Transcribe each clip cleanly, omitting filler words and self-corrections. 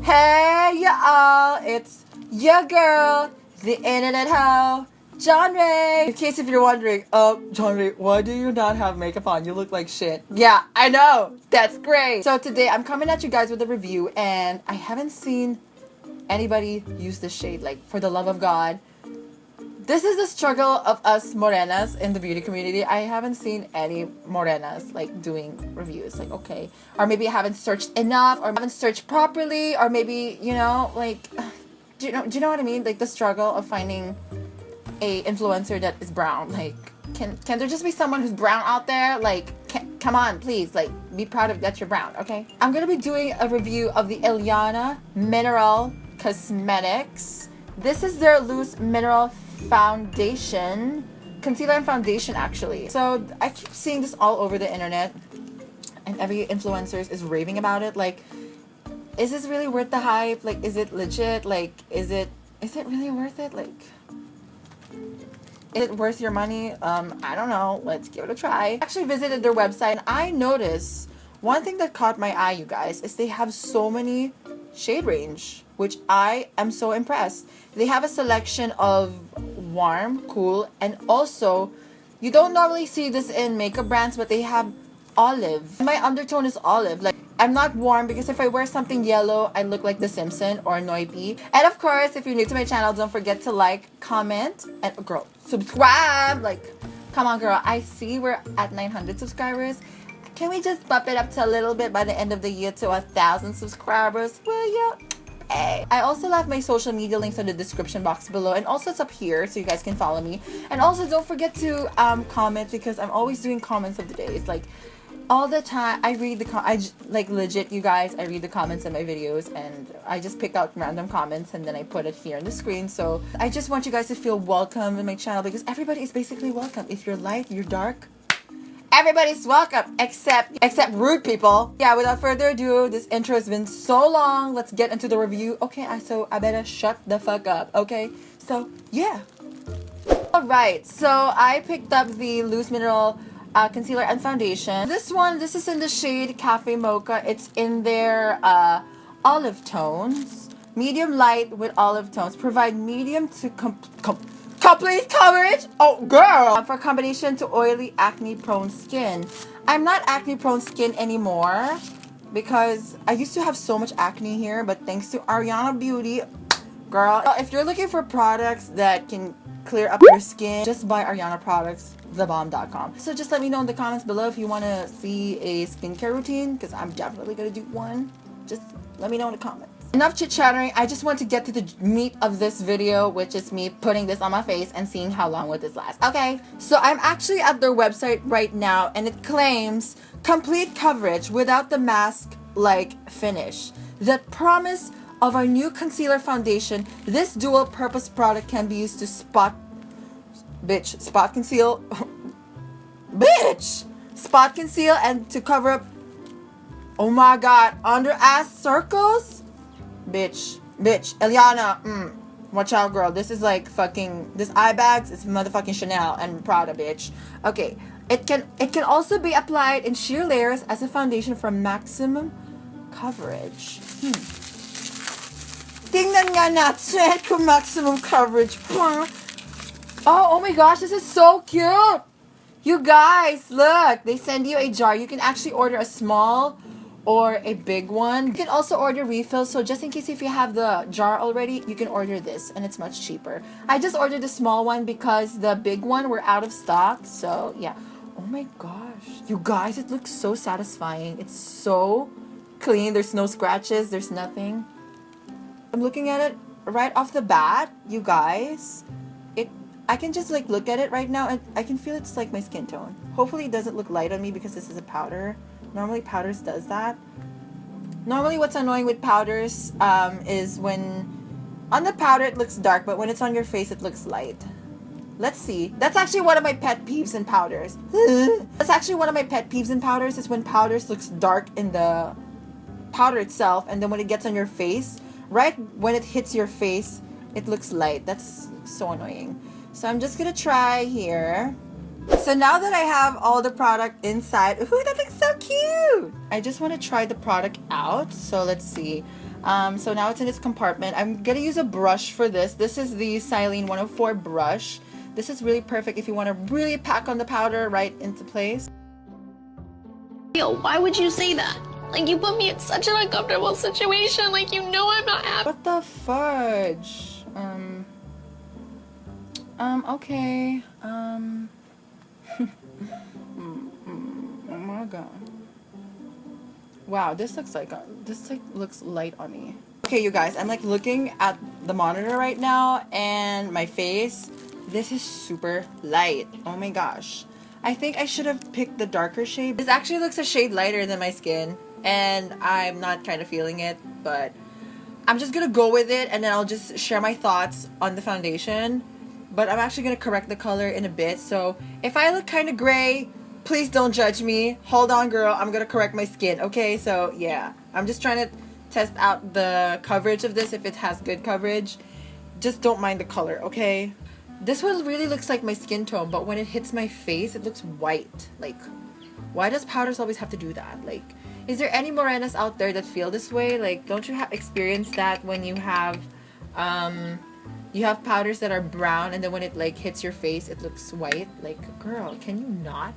Hey y'all, it's your girl, the internet hoe, Johnray. In case if you're wondering, Johnray, why do you not have makeup on? You look like shit. Yeah, I know, that's great. So today I'm coming at you guys with a review, and I haven't seen anybody use this shade, like, for the love of God. This is the struggle of us morenas in the beauty community. I haven't seen any morenas like doing reviews. Like, okay, or maybe I haven't searched enough, or haven't searched properly, or maybe, you know, like, do you know what I mean? Like the struggle of finding a influencer that is brown. Like, can there just be someone who's brown out there? Like, come on, please, like, be proud of that you're brown, okay? I'm gonna be doing a review of the Ellana Mineral Cosmetics. This is their loose mineral foundation, concealer and foundation, actually. So I keep seeing this all over the internet, and every influencer is raving about it. Like, is this really worth the hype? Like, is it legit? Like, is it really worth it? Like, is it worth your money? I don't know. Let's give it a try. I actually visited their website, and I noticed one thing that caught my eye, you guys, is they have so many shade range, which I am so impressed. They have a selection of warm, cool, and also, you don't normally see this in makeup brands, but they have olive. My undertone is olive. Like, I'm not warm because if I wear something yellow, I look like the Simpson or Noipi. And of course, if you're new to my channel, don't forget to like, comment, and girl, subscribe. Like, come on, girl. I see we're at 900 subscribers. Can we just bump it up to a little bit by the end of the year to 1,000 subscribers? Will you? Hey. I also left my social media links in the description box below, and also it's up here so you guys can follow me. And also don't forget to comment, because I'm always doing comments of the days. Like, all the time I read like, legit, you guys, I read the comments in my videos, and I just pick out random comments and then I put it here on the screen. So I just want you guys to feel welcome in my channel, because everybody is basically welcome. If you're light, you're dark, everybody's welcome, except rude people. Yeah, without further ado, this intro has been so long. Let's get into the review. Okay, so I better shut the fuck up, okay? So, yeah. Alright, so I picked up the Loose Mineral Concealer and Foundation. This is in the shade Cafe Mocha. It's in their olive tones. Medium light with olive tones. Provide medium to complete coverage. Oh, girl! For a combination to oily, acne-prone skin. I'm not acne-prone skin anymore, because I used to have so much acne here, but thanks to ARYANA Beauty, girl. If you're looking for products that can clear up your skin, just buy ARYANA products, thebomb.com. So just let me know in the comments below if you want to see a skincare routine, because I'm definitely going to do one. Just let me know in the comments. Enough chit-chattering. I just want to get to the meat of this video, which is me putting this on my face and seeing how long would this last. Okay, so I'm actually at their website right now, and it claims complete coverage without the mask-like finish. The promise of our new concealer foundation, this dual-purpose product can be used to spot conceal and to cover up, oh my god, under ass circles. Bitch, Ellana, watch out, girl. This is like fucking, this eye bags is motherfucking Chanel and Prada, bitch. Okay, it can also be applied in sheer layers as a foundation for maximum coverage. Tingnan nga natin kung maximum coverage. Oh my gosh, this is so cute. You guys, look, they send you a jar. You can actually order a small or a big one. You can also order refills, so just in case if you have the jar already, you can order this, and it's much cheaper. I just ordered the small one because the big one were out of stock, so yeah. Oh my gosh, you guys, it looks so satisfying. It's so clean. There's no scratches, there's nothing. I'm looking at it right off the bat, you guys. I can just like look at it right now, and I can feel it's like my skin tone. Hopefully it doesn't look light on me, because this is a powder. Normally powders does that. Normally what's annoying with powders is when on the powder it looks dark, but when it's on your face it looks light. Let's see. That's actually one of my pet peeves in powders. That's actually one of my pet peeves in powders, is when powders looks dark in the powder itself, and then when it gets on your face, right when it hits your face, it looks light. That's so annoying. So I'm just gonna try here. So now that I have all the product inside, ooh, that looks so cute! I just want to try the product out. So let's see. So now it's in its compartment. I'm gonna use a brush for this. This is the Silene 104 brush. This is really perfect if you want to really pack on the powder right into place. Yo, why would you say that? Like, you put me in such an uncomfortable situation. Like, you know I'm not happy. What the fudge? Okay. Oh my god. Wow, this looks like looks light on me. Okay, you guys, I'm like looking at the monitor right now and my face. This is super light. Oh my gosh. I think I should have picked the darker shade. This actually looks a shade lighter than my skin, and I'm not kind of feeling it, but I'm just gonna go with it, and then I'll just share my thoughts on the foundation. But I'm actually gonna correct the color in a bit, so if I look kind of gray, please don't judge me. Hold on, girl, I'm gonna correct my skin, okay? So yeah, I'm just trying to test out the coverage of this, if it has good coverage. Just don't mind the color, okay? This one really looks like my skin tone, but when it hits my face, it looks white. Like, why does powders always have to do that? Like, is there any morenas out there that feel this way? Like, don't you have experienced that when you have powders that are brown and then when it like hits your face, it looks white? Like, girl, can you not?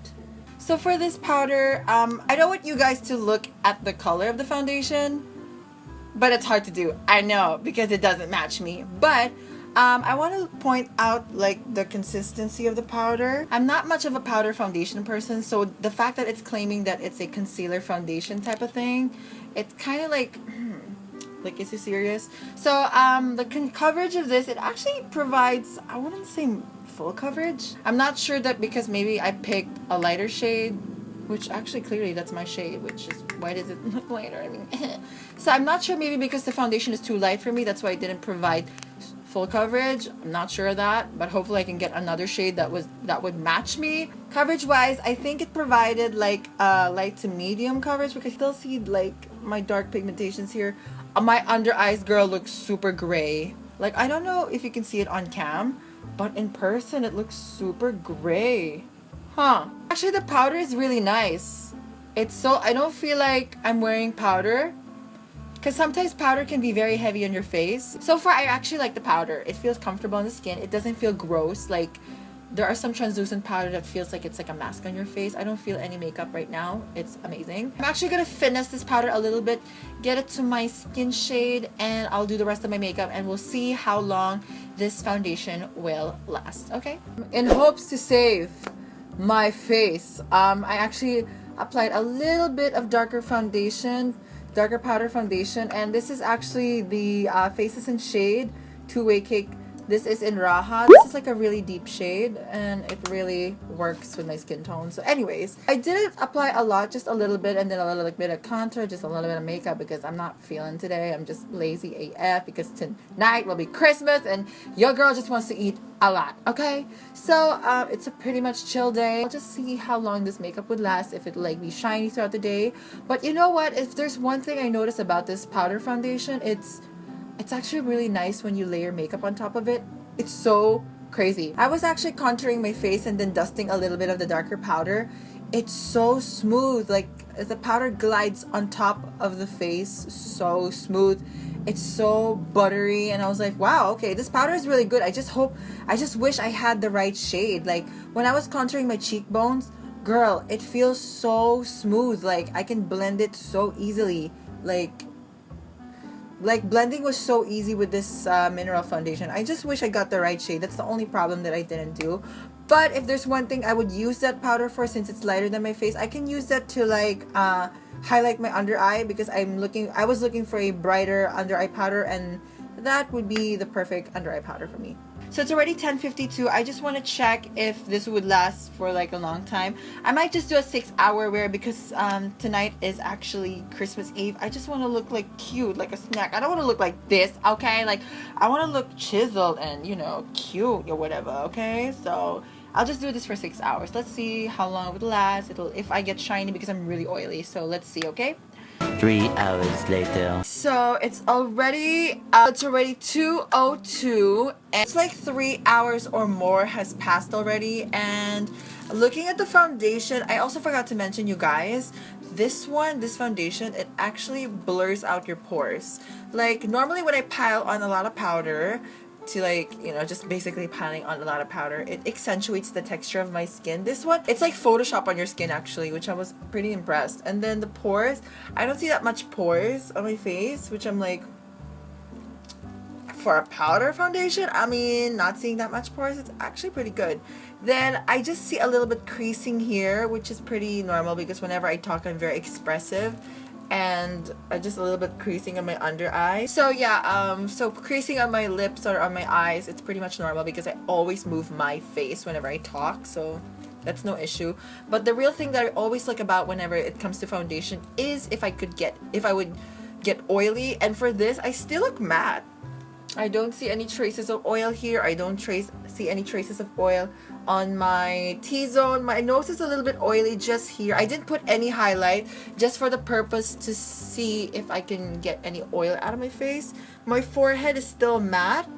So for this powder, I don't want you guys to look at the color of the foundation, but it's hard to do. I know, because it doesn't match me. But I want to point out like the consistency of the powder. I'm not much of a powder foundation person, so the fact that it's claiming that it's a concealer foundation type of thing, it's kind of like is it serious? So the coverage of this, it actually provides, I wouldn't say full coverage. I'm not sure that because maybe I picked a lighter shade, which actually clearly that's my shade, which is, why does it look lighter? I mean, so I'm not sure, maybe because the foundation is too light for me, that's why it didn't provide full coverage. I'm not sure of that, but hopefully I can get another shade that would match me. Coverage wise, I think it provided like light to medium coverage, because I still see like my dark pigmentations here. My under eyes, girl, looks super gray. Like, I don't know if you can see it on cam, but in person it looks super gray. Huh. Actually, the powder is really nice. It's so, I don't feel like I'm wearing powder, because sometimes powder can be very heavy on your face. So far, I actually like the powder. It feels comfortable on the skin. It doesn't feel gross. Like, there are some translucent powder that feels like it's like a mask on your face. I don't feel any makeup right now. It's amazing. I'm actually gonna finesse this powder a little bit, get it to my skin shade, and I'll do the rest of my makeup, and we'll see how long this foundation will last, okay? In hopes to save my face, I actually applied a little bit of darker powder foundation, and this is actually the Faces in Shade Two-Way Cake. This is in Raha. This is like a really deep shade, and it really works with my skin tone. So anyways, I didn't apply a lot, just a little bit, and then a little bit of contour, just a little bit of makeup, because I'm not feeling today. I'm just lazy AF, because tonight will be Christmas and your girl just wants to eat a lot, okay? So it's a pretty much chill day. I'll just see how long this makeup would last, if it like be shiny throughout the day. But you know what, if there's one thing I notice about this powder foundation, it's actually really nice when you layer makeup on top of it. It's so crazy. I was actually contouring my face and then dusting a little bit of the darker powder. It's so smooth. Like, the powder glides on top of the face so smooth. It's so buttery, and I was like, wow, okay, this powder is really good. I just wish I had the right shade. Like, when I was contouring my cheekbones, girl, it feels so smooth. Like, I can blend it so easily. Like blending was so easy with this mineral foundation. I just wish I got the right shade. That's the only problem that I didn't do. But if there's one thing I would use that powder for, since it's lighter than my face, I can use that to like highlight my under eye, because I was looking for a brighter under eye powder, and that would be the perfect under eye powder for me. So it's already 10:52. I just want to check if this would last for like a long time. I might just do a 6-hour wear, because tonight is actually Christmas Eve. I just want to look like cute, like a snack. I don't want to look like this, okay? Like, I want to look chiseled and, you know, cute or whatever, okay? So I'll just do this for 6 hours. Let's see how long it would last. If I get shiny, because I'm really oily. So let's see, okay? 3 hours later. So it's already 2:02, and it's like 3 hours or more has passed already, and Looking at the foundation, I also forgot to mention, you guys, this foundation, it actually blurs out your pores. Like, normally when I pile on a lot of powder, to like, you know, just basically piling on a lot of powder, it accentuates the texture of my skin. This one, it's like Photoshop on your skin actually, which I was pretty impressed. And then the pores, I don't see that much pores on my face, which I'm like, for a powder foundation, I mean, not seeing that much pores, it's actually pretty good. Then I just see a little bit creasing here, which is pretty normal because whenever I talk, I'm very expressive. And just a little bit creasing on my under eye. So yeah, so creasing on my lips or on my eyes, it's pretty much normal because I always move my face whenever I talk, so that's no issue. But the real thing that I always look about whenever it comes to foundation is if I would get oily. And for this, I still look matte. I don't see any traces of oil here. I don't see any traces of oil on my T-zone. My nose is a little bit oily just here. I didn't put any highlight just for the purpose to see if I can get any oil out of my face. My forehead is still matte.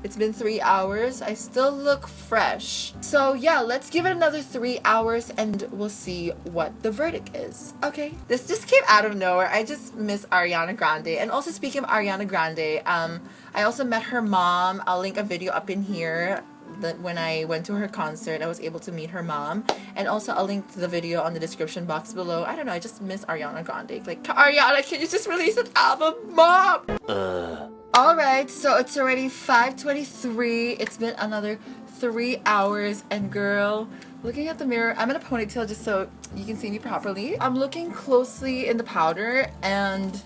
It's been 3 hours. I still look fresh. So yeah, let's give it another 3 hours and we'll see what the verdict is. Okay, this just came out of nowhere. I just miss Ariana Grande. And also, speaking of Ariana Grande, I also met her mom. I'll link a video up in here that when I went to her concert, I was able to meet her mom. And also, I'll link the video on the description box below. I don't know, I just miss Ariana Grande. Like, Ariana, can you just release an album, Mom? Alright, so it's already 5:23. It's been another 3 hours, and girl, looking at the mirror, I'm in a ponytail just so you can see me properly. I'm looking closely in the powder, and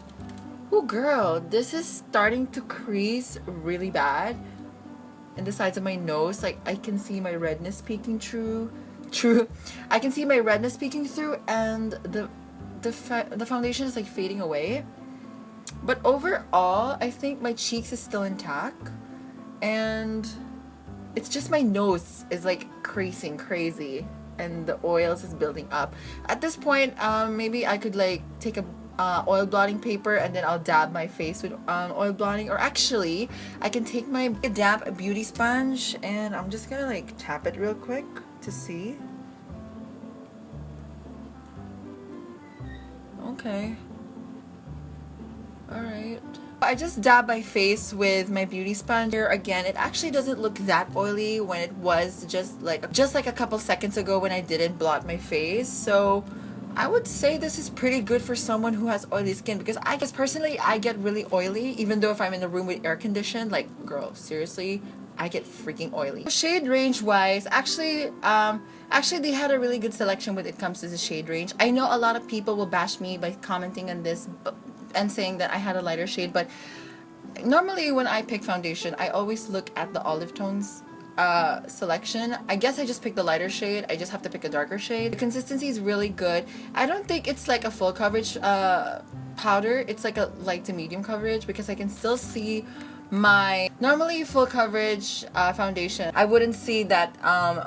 oh girl, this is starting to crease really bad in the sides of my nose. Like, I can see my redness peeking through. I can see my redness peeking through, and the foundation is like fading away. But overall, I think my cheeks is still intact, and it's just my nose is like creasing crazy, and the oils is building up. At this point, maybe I could like take a oil blotting paper and then I'll dab my face with oil blotting, or actually I can take my damp beauty sponge and I'm just gonna like tap it real quick to see. Okay. Alright. I just dab my face with my beauty sponge. Here again, it actually doesn't look that oily when it was just like a couple seconds ago when I didn't blot my face. So I would say this is pretty good for someone who has oily skin, because I guess personally I get really oily even though if I'm in a room with air conditioned. Like, girl, seriously, I get freaking oily. Shade range wise, actually they had a really good selection when it comes to the shade range. I know a lot of people will bash me by commenting on this and saying that I had a lighter shade, but normally when I pick foundation, I always look at the olive tones selection. I guess I just picked the lighter shade. I just have to pick a darker shade. The consistency is really good. I don't think it's like a full coverage powder. It's like a light to medium coverage, because I can still see my normally full coverage foundation. I wouldn't see that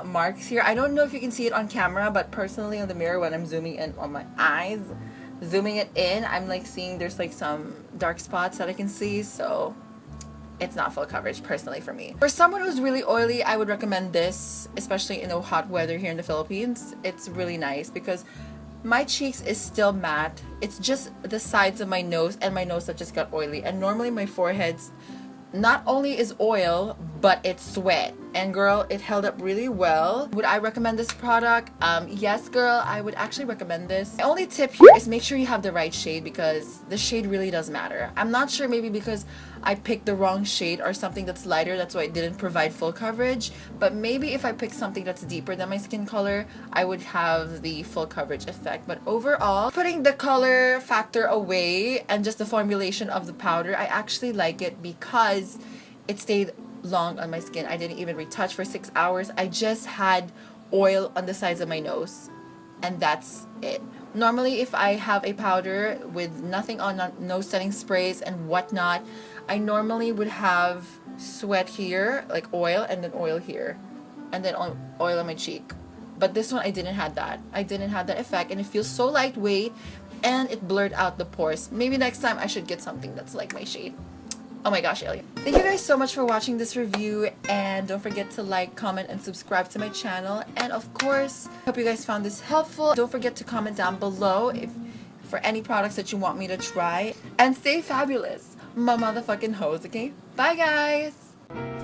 marks here. I don't know if you can see it on camera, but personally on the mirror when I'm zooming in on my eyes, zooming it in, I'm like seeing there's like some dark spots that I can see, so it's not full coverage personally for me. For someone who's really oily, I would recommend this, especially in the hot weather here in the Philippines. It's really nice because my cheeks is still matte. It's just the sides of my nose and my nose that just got oily, and normally my forehead's not only is oil, but it's sweat. And girl, it held up really well. Would I recommend this product? Yes, girl, I would actually recommend this. My only tip here is make sure you have the right shade, because the shade really does matter. I'm not sure, maybe because I picked the wrong shade or something that's lighter, that's why it didn't provide full coverage. But maybe if I picked something that's deeper than my skin color, I would have the full coverage effect. But overall, putting the color factor away and just the formulation of the powder, I actually like it because it stayed long on my skin. I didn't even retouch for 6 hours. I just had oil on the sides of my nose, and that's it. Normally, if I have a powder with nothing on, nose setting sprays and whatnot, I normally would have sweat here, like oil, and then oil here, and then oil on my cheek. But this one, I didn't have that. I didn't have that effect, and it feels so lightweight, and it blurred out the pores. Maybe next time I should get something that's like my shade. Oh my gosh, alien. Thank you guys so much for watching this review, and don't forget to like, comment, and subscribe to my channel. And of course, hope you guys found this helpful. Don't forget to comment down below for any products that you want me to try. And stay fabulous, my motherfucking hoes, okay? Bye guys!